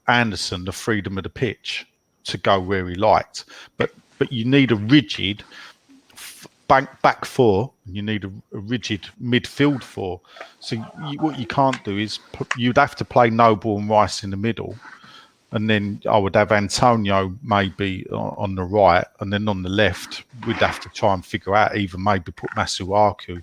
Anderson the freedom of the pitch to go where he liked. But you need a rigid back four, and you need a rigid midfield four. So what you can't do is you'd have to play Noble and Rice in the middle. And then I would have Antonio maybe on the right, and then on the left we'd have to try and figure out either maybe put Masuaku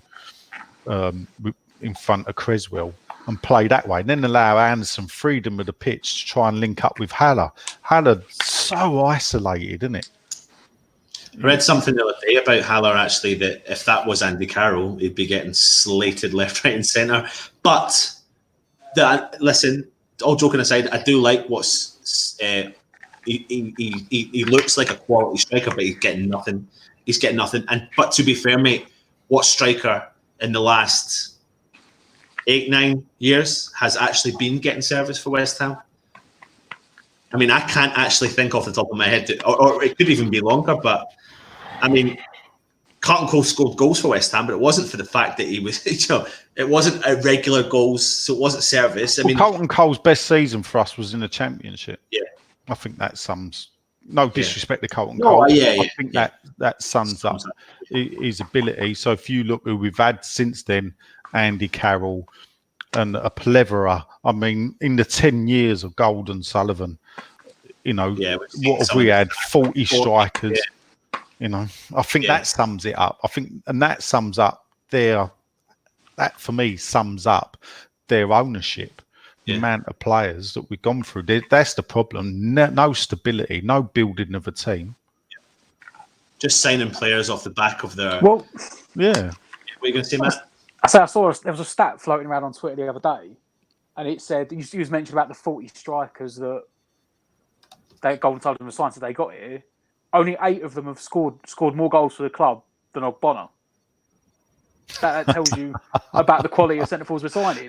in front of Creswell and play that way. And then allow Anderson freedom of the pitch to try and link up with Haller. Haller's so isolated, isn't it? I read something the other day about Haller, actually, that if that was Andy Carroll, he'd be getting slated left, right and centre. But, listen, all joking aside, I do like what's... he looks like a quality striker, but he's getting nothing. But to be fair, mate, what striker in the last 8-9 years has actually been getting service for West Ham? I mean, I can't actually think off the top of my head, or it could even be longer, but I mean, Carlton Cole scored goals for West Ham, but it wasn't for the fact that he was, it wasn't irregular goals, so it wasn't service. I mean, Carlton Cole's best season for us was in the Championship. Yeah. I think that sums, no disrespect to Carlton Cole. I think that sums up his ability. So if you look who we've had since then, Andy Carroll and a plethora, I mean, in the 10 years of Golden Sullivan, what have we had? 40 strikers. Yeah. I think that sums it up. And that sums up that for me sums up their ownership, the amount of players that we've gone through. That's the problem. No stability, no building of a team. Just signing players off the back of their. Well, yeah. What are you going to say, Matt? I saw there was a stat floating around on Twitter the other day, and it said you was mentioned about the 40 strikers that Golden Sullivan was signed, so they got here. Only 8 of them have scored more goals for the club than Ogbonna. That tells you about the quality of centre forwards we're signing.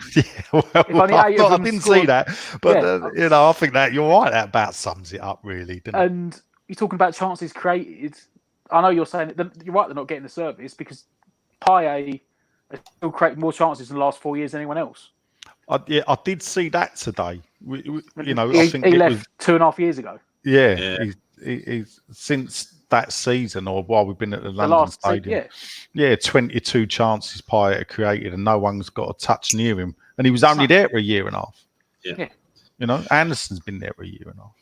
I didn't see that, but I think that you're right. That about sums it up, really. And you're talking about chances created. I know you're saying you're right. They're not getting the service because Payet has still created more chances in the last 4 years than anyone else. I did see that today. He left 2.5 years ago. Yeah. He's since that season, or while we've been at the London Stadium, 22 chances Payet created, and no one's got a touch near him. And he was only there for a year and a half. Yeah. Anderson's been there for a year and a half.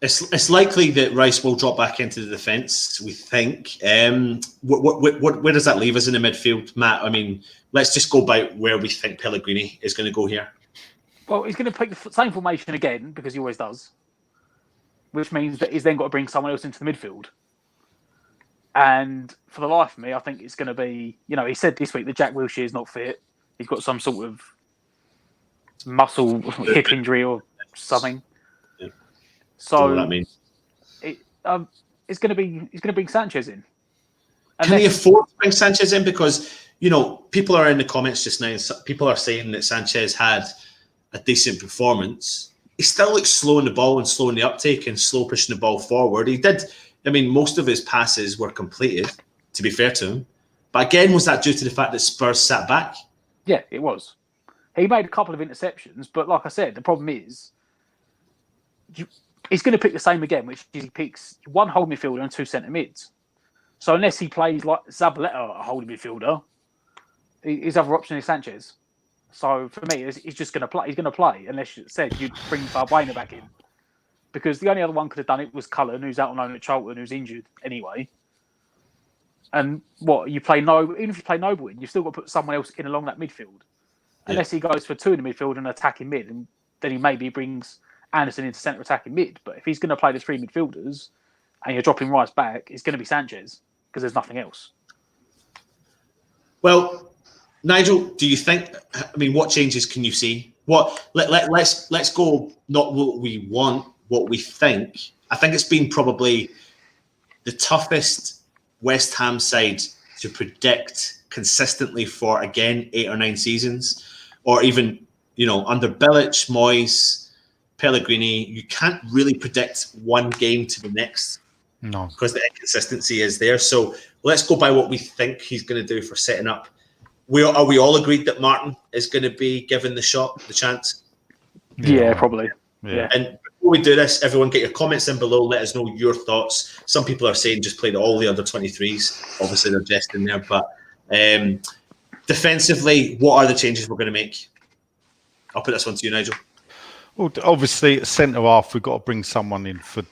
It's likely that Rice will drop back into the defence, we think. Where does that leave us in the midfield, Matt? I mean, let's just go by where we think Pellegrini is going to go here. Well, he's going to pick the same formation again, because he always does. Which means that he's then got to bring someone else into the midfield. And for the life of me, I think it's going to be, he said this week that Jack Wilshere is not fit. He's got some sort of muscle hip injury or something. Yeah. So that means it's going to bring Sanchez in. Can he afford to bring Sanchez in? Because, people are in the comments just now, people are saying that Sanchez had a decent performance. He still looks slow in the ball and slow in the uptake and slow pushing the ball forward. He did. I mean, most of his passes were completed, to be fair to him. But again, was that due to the fact that Spurs sat back? Yeah, it was. He made a couple of interceptions, but like I said, the problem is he's going to pick the same again, which is he picks one holding midfielder and 2 centre mids. So unless he plays like Zabaleta, a holding midfielder, his other option is Sanchez. So for me, he's just going to play. He's going to play unless you said you'd bring Valbuena back in, because the only other one could have done it was Cullen, who's out on loan at Charlton, who's injured anyway. And what you play even if you play Noble in, you've still got to put someone else in along that midfield. Unless he goes for 2 in the midfield and attacking mid, and then he maybe brings Anderson into centre attacking mid. But if he's going to play the 3 midfielders and you're dropping Rice back, it's going to be Sanchez because there's nothing else. Well, Nigel, do you think? I mean, what changes can you see? Let's go. Not what we want, what we think. I think it's been probably the toughest West Ham side to predict consistently for, again, 8 or 9 seasons, or even, under Bilic, Moyes, Pellegrini. You can't really predict one game to the next. No, because the inconsistency is there. So let's go by what we think he's going to do for setting up. Are we all agreed that Martin is going to be given the chance? Yeah, probably. Yeah. And before we do this, everyone get your comments in below. Let us know your thoughts. Some people are saying just play all the under 23s. Obviously, they're just in there. But defensively, what are the changes we're going to make? I'll put this one to you, Nigel. Well, obviously, at centre half, we've got to bring someone in for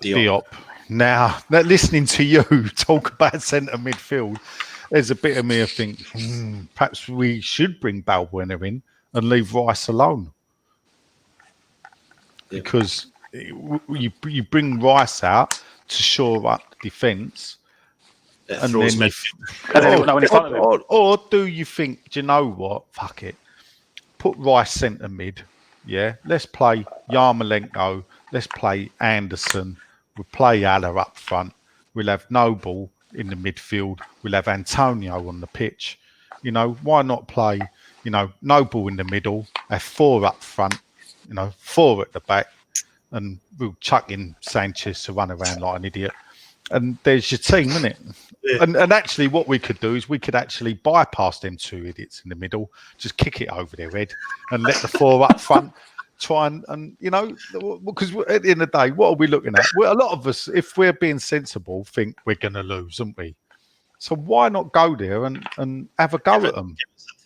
Diop. Now, listening to you talk about centre midfield, there's a bit of me I think perhaps we should bring Balbuena in and leave Rice alone, because you bring Rice out to shore up defence, and then or do you think? Do you know what? Fuck it. Put Rice centre mid. Yeah, let's play Yarmolenko. Let's play Anderson. We'll play Haller up front. We'll have Noble in the midfield. We'll have Antonio on the pitch. Why not play, Noble in the middle, have 4 up front, 4 at the back, and we'll chuck in Sanchez to run around like an idiot. And there's your team, isn't it? Yeah. And actually what we could do is we could actually bypass them 2 idiots in the middle, just kick it over their head and let the 4 up front try and because at the end of the day, what are we looking at? Well, a lot of us, if we're being sensible, think we're going to lose, aren't we? So why not go there and have a go at them?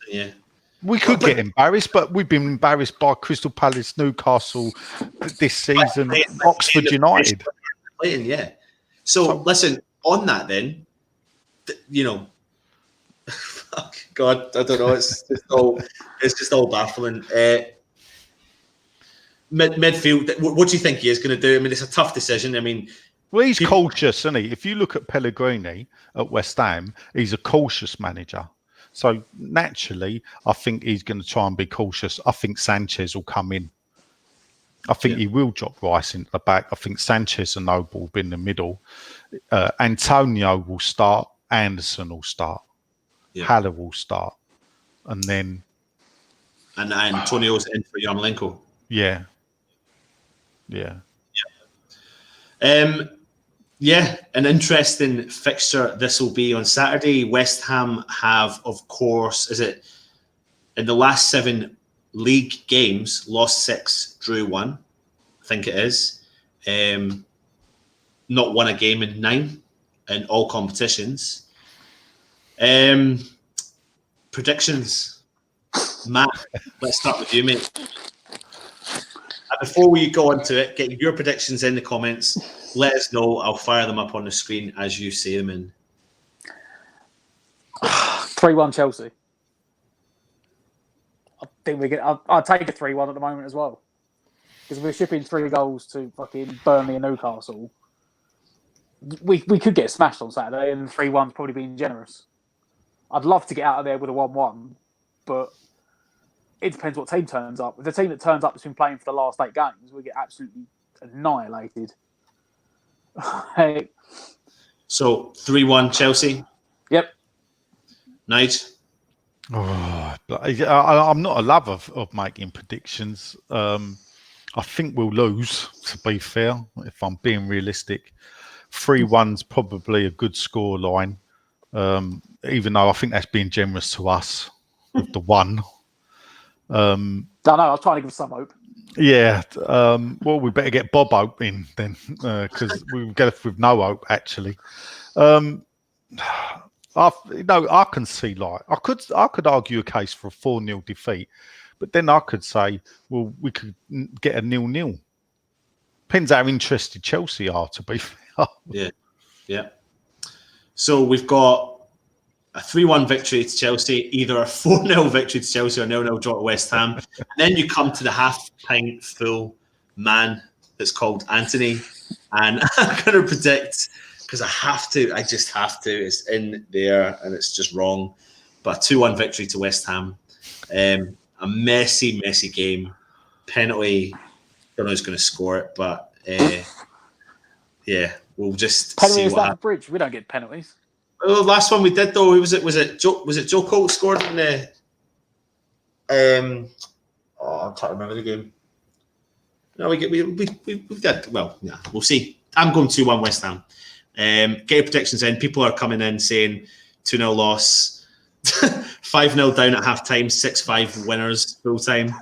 Yeah. We could get embarrassed, but we've been embarrassed by Crystal Palace, Newcastle this season, Oxford United. Yeah. So listen, on that then, God, I don't know. It's just all baffling. Midfield, what do you think he is going to do? I mean, it's a tough decision. I mean, well, he's cautious, isn't he? If you look at Pellegrini at West Ham, he's a cautious manager. So naturally, I think he's going to try and be cautious. I think Sanchez will come in. I think he will drop Rice into the back. I think Sanchez and Noble will be in the middle. Antonio will start. Anderson will start. Haller will start. And then... And Antonio's in for Yarmolenko. Yeah. An interesting fixture this will be on Saturday. West Ham have, of course, in the last 7 league games, lost 6, drew 1, I think it is. Not won a game in 9 in all competitions. Predictions. Matt, let's start with you, mate. Before we go on to it, get your predictions in the comments. Let us know. I'll fire them up on the screen as you say them in. 3-1 Chelsea. I think I'll take a 3-1 at the moment as well. Because we're shipping 3 goals to fucking Burnley and Newcastle. We could get smashed on Saturday, and 3-1's probably being generous. I'd love to get out of there with a 1-1, but it depends what team turns up. If the team that turns up has been playing for the last 8 games, we get absolutely annihilated. So 3-1 Chelsea? Yep. Nice. Oh, I'm not a lover of making predictions. I think we'll lose, to be fair, if I'm being realistic. 3-1's probably a good score line, even though I think that's being generous to us with the 1. I know, I was trying to give some hope. Yeah. Well, we better get Bob Hope in then, because we'll get with no hope, actually. I can see I could argue a case for a 4-0 defeat, but then I could say, well, we could get a 0-0. Depends how interested Chelsea are, to be fair. Yeah. So we've got a 3-1 victory to Chelsea, either a 4-0 victory to Chelsea or 0-0 draw to West Ham. And then you come to the half-pint full man that's called Anthony. And I'm going to predict, because I just have to. It's in there and it's just wrong. But a 2-1 victory to West Ham. A messy game. Penalty. Don't know who's going to score it, but we'll just penalty see is what that the bridge. We don't get penalties. Well, last one we did though, who was it? Was it Joe Cole scored in the? I'm trying to remember the game. No, we did well. Yeah, we'll see. I'm going 2-1 West Ham. Get your predictions in. People are coming in saying 2-0 loss, 5-0 down at half time, 6-5 winners full time.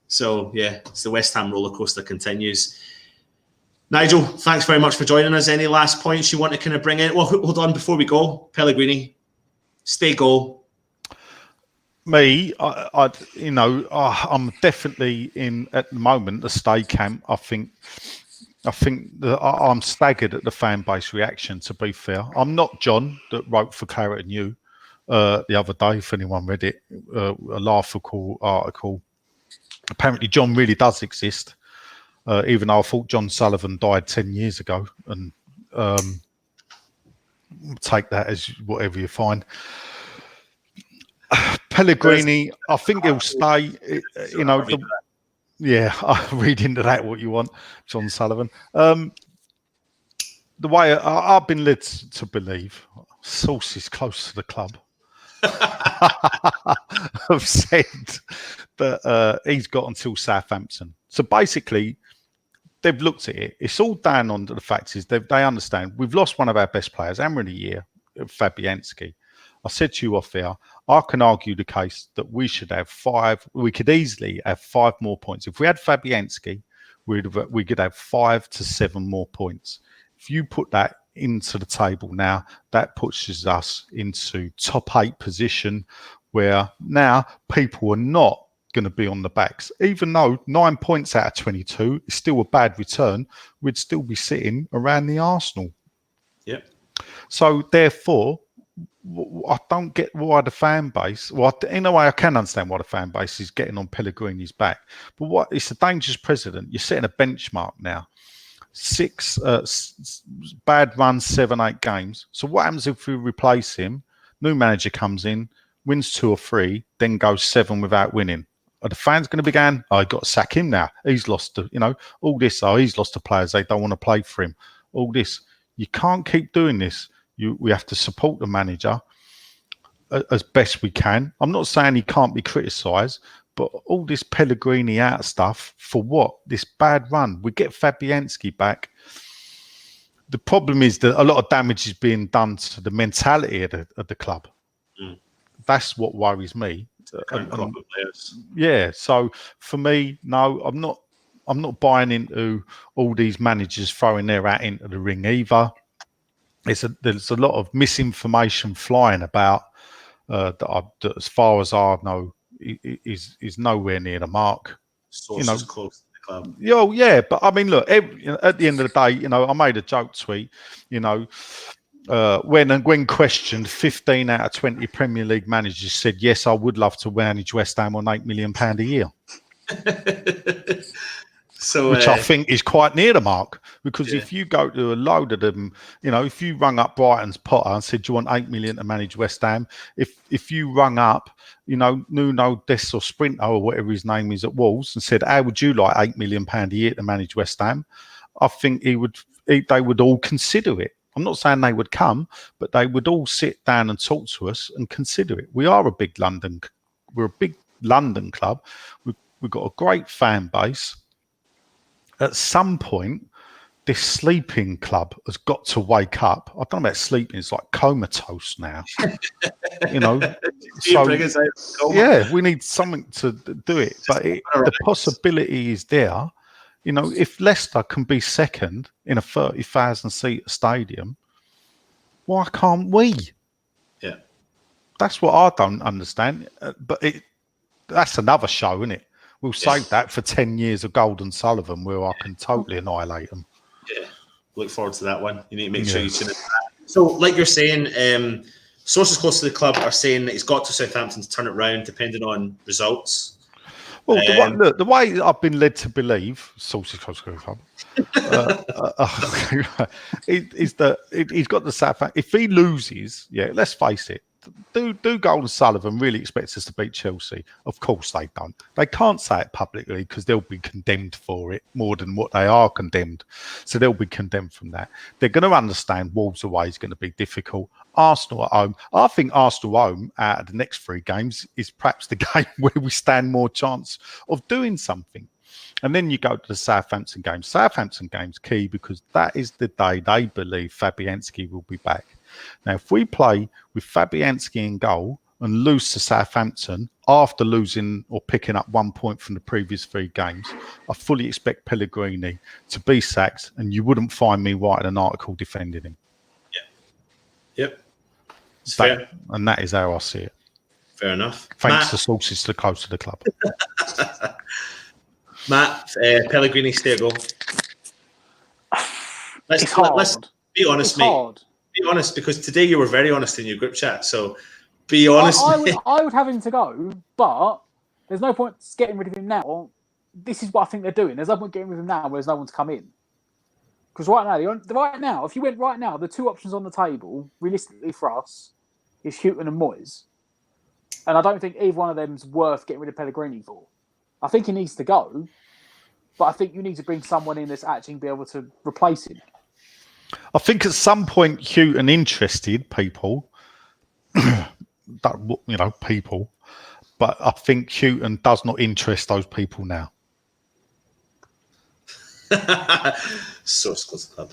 So yeah, it's the West Ham roller coaster continues. Nigel, thanks very much for joining us. Any last points you want to kind of bring in? Well, hold on before we go. Pellegrini, stay goal. Me, I'm definitely in at the moment the stay camp. I think that I'm staggered at the fan base reaction. To be fair, I'm not John that wrote for Claret and You the other day. If anyone read it, a laughable article. Apparently, John really does exist. Even though I thought John Sullivan died 10 years ago, and take that as whatever you find. Pellegrini, I think he'll stay. I'll read into that what you want, John Sullivan. The way I've been led to believe, sources close to the club have said that he's got until Southampton. So basically, they've looked at it. It's all down on the facts is they understand we've lost one of our best players, Hammer in a year, Fabianski. I said to you off there, I can argue the case that we should have 5. We could easily have 5 more points. If we had Fabianski, we could have 5 to 7 more points. If you put that into the table now, that pushes us into top 8 position, where now people are not going to be on the backs. Even though 9 points out of 22 is still a bad return, we'd still be sitting around the Arsenal. Yep. So therefore, I don't get why the fan base. Well, in a way, I can understand why the fan base is getting on Pellegrini's back. But it's a dangerous precedent. You're setting a benchmark now. 6 bad runs, 7, 8 games. So what happens if we replace him? New manager comes in, wins 2 or 3, then goes 7 without winning. Are the fans going to be going, I got to sack him now? He's lost, all this. Oh, he's lost the players. They don't want to play for him. All this. You can't keep doing this. We have to support the manager as best we can. I'm not saying he can't be criticised, but all this Pellegrini out stuff for what? This bad run. We get Fabianski back. The problem is that a lot of damage is being done to the mentality of the club. Mm. That's what worries me. Yeah. So for me, no, I'm not buying into all these managers throwing their hat into the ring either. There's a lot of misinformation flying about that as far as I know is nowhere near the mark. Sources close to the club. Yeah, but I mean, look, at the end of the day, I made a joke tweet. When questioned, 15 out of 20 Premier League managers said, yes, I would love to manage West Ham on £8 million a year. Which I think is quite near the mark, because if you go to a load of them, if you rung up Brighton's Potter and said, do you want £8 million to manage West Ham? If you rung up, Nuno Des or Sprinter or whatever his name is at Wolves and said, how would you like £8 million a year to manage West Ham? I think they would all consider it. I'm not saying they would come, but they would all sit down and talk to us and consider it. We're a big London club. We've got a great fan base. At some point, this sleeping club has got to wake up. I don't know about sleeping; it's like comatose now. So we need something to do it. But the possibility is there. If Leicester can be second in a 30,000 seat stadium, Why can't we? Yeah. That's what I don't understand. But that's another show, isn't it? We'll save that for 10 years of Golden Sullivan, where I can totally annihilate them. Yeah. Look forward to that one. You need to make sure you tune in. So, like you're saying, sources close to the club are saying that he's got to Southampton to turn it round, depending on results. Well, the way I've been led to believe, sources close to the club, is that he's got the Southampton. If he loses, let's face it, do Golden Sullivan really expects us to beat Chelsea? Of course they don't. They can't say it publicly because they'll be condemned for it more than what they are condemned. So they'll be condemned from that. They're going to understand Wolves away is going to be difficult. Arsenal at home. I think Arsenal home out of the next 3 games is perhaps the game where we stand more chance of doing something. And then you go to the Southampton game. Southampton game's key because that is the day they believe Fabianski will be back. Now, if we play with Fabianski in goal and lose to Southampton after losing or picking up 1 point from the previous 3 games, I fully expect Pellegrini to be sacked, and you wouldn't find me writing an article defending him. Yep. It's fair. And that is how I see it. Fair enough. Thanks to sources to close to the club. Matt, Pellegrini, stay or go? Let's be honest, mate. Hard. Be honest, because today you were very honest in your group chat. So be honest. I would have him to go, but there's no point getting rid of him now. This is what I think they're doing. There's no point getting rid of him now where there's no one to come in. Because right now, if you went right now, the 2 options on the table, realistically for us, is Houghton and Moyes. And I don't think either one of them's worth getting rid of Pellegrini for. I think he needs to go, but I think you need to bring someone in that's actually be able to replace him. I think at some point Houghton interested people, people, but I think Houghton does not interest those people now. Source close to the club.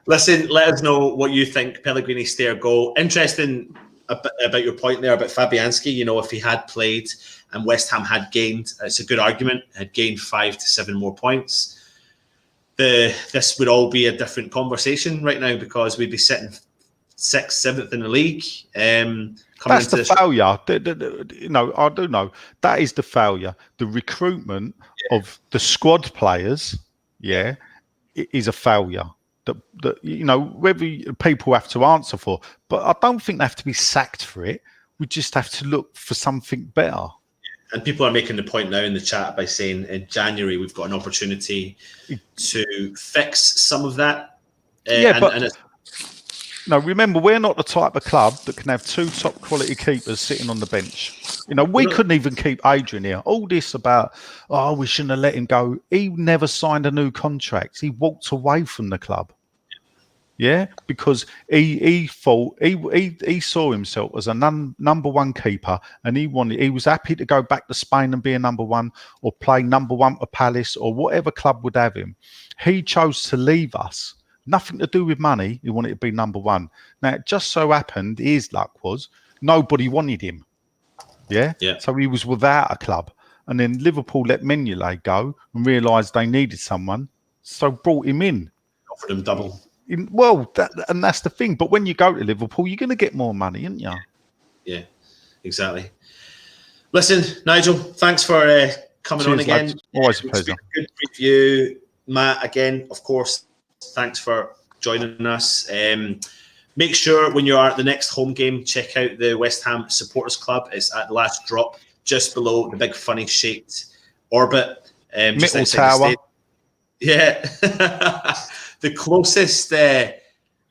Listen, let us know what you think. Pellegrini, stay or go. Interesting about your point there about Fabianski. You know, if he had played and West Ham had gained, it's a good argument, had gained 5 to 7 more points, this would all be a different conversation right now because we'd be sitting 6th, 7th in the league. That's the failure. I do know that is the failure. The recruitment of the squad players, is a failure. That whether people have to answer for, but I don't think they have to be sacked for it. We just have to look for something better. And people are making the point now in the chat by saying in January we've got an opportunity to fix some of that. Remember, we're not the type of club that can have 2 top quality keepers sitting on the bench. We couldn't even keep Adrian here. All this about, we shouldn't have let him go. He never signed a new contract. He walked away from the club. Yeah, because he thought he saw himself as a number 1 keeper, and he was happy to go back to Spain and be a number 1 or play number 1 for Palace or whatever club would have him. He chose to leave us. Nothing to do with money. He wanted to be number 1. Now, it just so happened, his luck was nobody wanted him. Yeah. So he was without a club, and then Liverpool let Mignolet go and realised they needed someone, so brought him in. Offered him double. And that's the thing. But when you go to Liverpool, you're going to get more money, aren't you? Yeah, exactly. Listen, Nigel, thanks for coming on again. Lads. Always a pleasure. Good review. Matt, again, of course, thanks for joining us. Make sure when you are at the next home game, check out the West Ham Supporters Club. It's at the last drop, just below the big funny shaped orbit. Middle Tower. The closest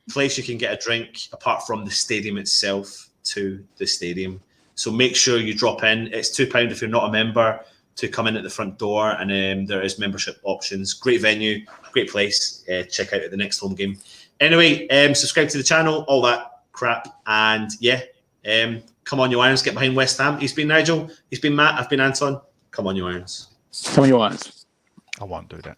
place you can get a drink, apart from the stadium itself, to the stadium. So make sure you drop in. It's £2 if you're not a member to come in at the front door, and there is membership options. Great venue, great place. Check out at the next home game. Anyway, subscribe to the channel, all that crap, and come on, you Irons, get behind West Ham. He's been Nigel, he's been Matt, I've been Anton. Come on, you Irons. Come on, you Irons. I won't do that.